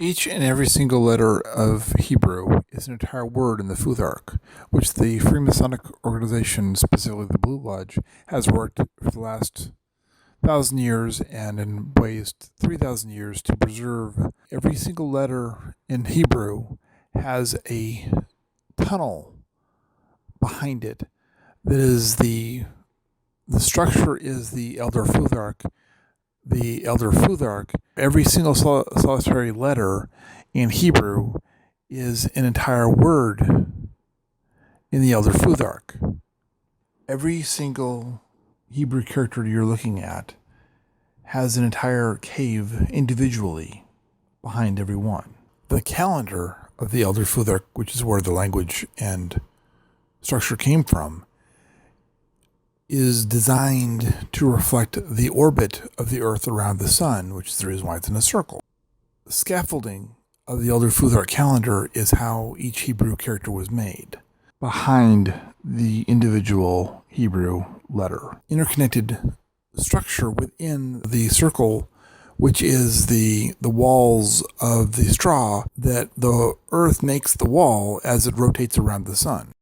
Each and every single letter of Hebrew is an entire word in the Futhark, which the Freemasonic organization, specifically the Blue Lodge, has worked for the last 1,000 years and in ways 3,000 years to preserve. Every single letter in Hebrew has a tunnel behind it that is the structure is the Elder Futhark. The Elder Futhark, every single solitary letter in Hebrew is an entire word in the Elder Futhark. Every single Hebrew character you're looking at has an entire cave individually behind every one. The calendar of the Elder Futhark, which is where the language and structure came from, is designed to reflect the orbit of the Earth around the Sun, which is the reason why it's in a circle. The scaffolding of the Elder Futhark calendar is how each Hebrew character was made, behind the individual Hebrew letter. Interconnected structure within the circle, which is the walls of the straw that the Earth makes the wall as it rotates around the Sun.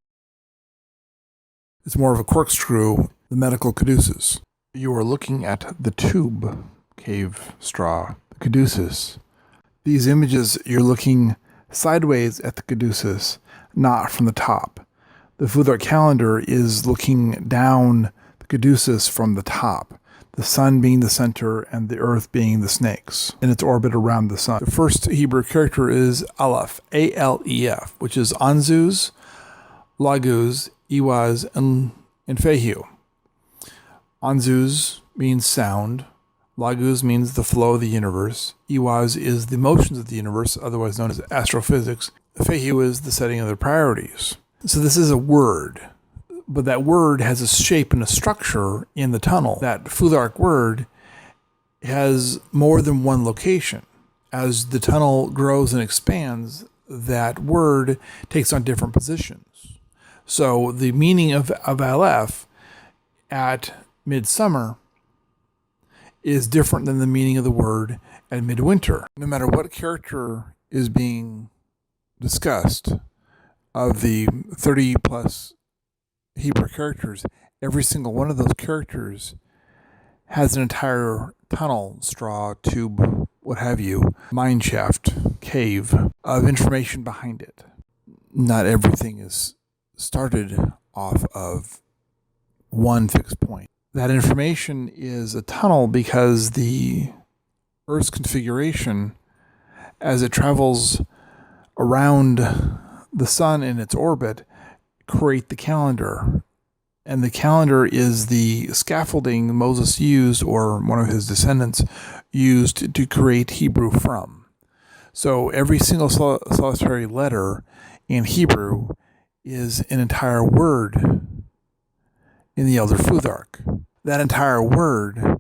It's more of a corkscrew, the medical caduceus. You are looking at the tube cave straw, the caduceus. These images, you're looking sideways at the caduceus, not from the top. The Futhark calendar is looking down the caduceus from the top, the sun being the center and the earth being the snakes in its orbit around the sun. The first Hebrew character is Aleph, A-L-E-F, which is Anzuz, Laguz, Iwaz, and Fehu. Anzuz means sound. Laguz means the flow of the universe. Iwaz is the motions of the universe, otherwise known as astrophysics. Fehu is the setting of the priorities. So this is a word, but that word has a shape and a structure in the tunnel. That Futhark word has more than one location. As the tunnel grows and expands, that word takes on different positions. So the meaning of Aleph at midsummer is different than the meaning of the word at midwinter. No matter what character is being discussed, of the 30 plus Hebrew characters, every single one of those characters has an entire tunnel, straw, tube, what have you, mine shaft, cave of information behind it. Not everything is started off of one fixed point. That information is a tunnel because the Earth's configuration, as it travels around the sun in its orbit, create the calendar. And the calendar is the scaffolding Moses used, or one of his descendants used, to create Hebrew from. So every single solitary letter in Hebrew is an entire word in the Elder Futhark. That entire word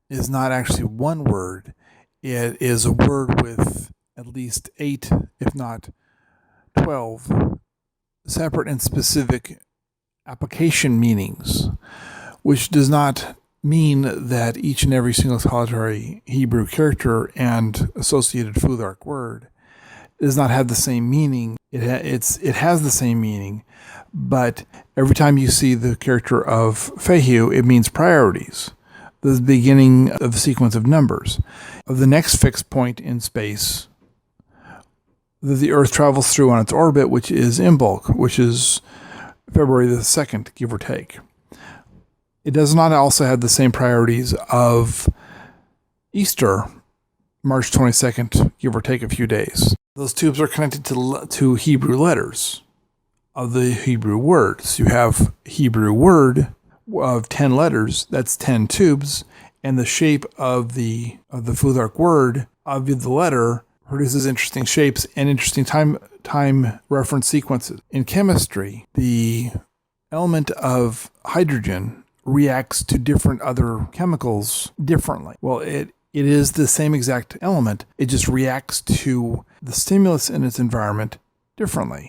is not actually one word. It is a word with at least 8, if not 12, separate and specific application meanings, which does not mean that each and every single solitary Hebrew character and associated Futhark word does not have the same meaning. It has the same meaning, but every time you see the character of Fehu, it means priorities, the beginning of the sequence of numbers, of the next fixed point in space that the Earth travels through on its orbit, which is Imbolc, which is February the 2nd, give or take. It does not also have the same priorities of Easter, March 22nd, give or take a few days. Those tubes are connected to Hebrew letters of the Hebrew words. You have Hebrew word of 10 letters, that's 10 tubes, and the shape of the Futhark word of the letter produces interesting shapes and interesting time reference sequences. In chemistry, the element of hydrogen reacts to different other chemicals differently. Well, it is the same exact element. It just reacts to the stimulus in its environment differently.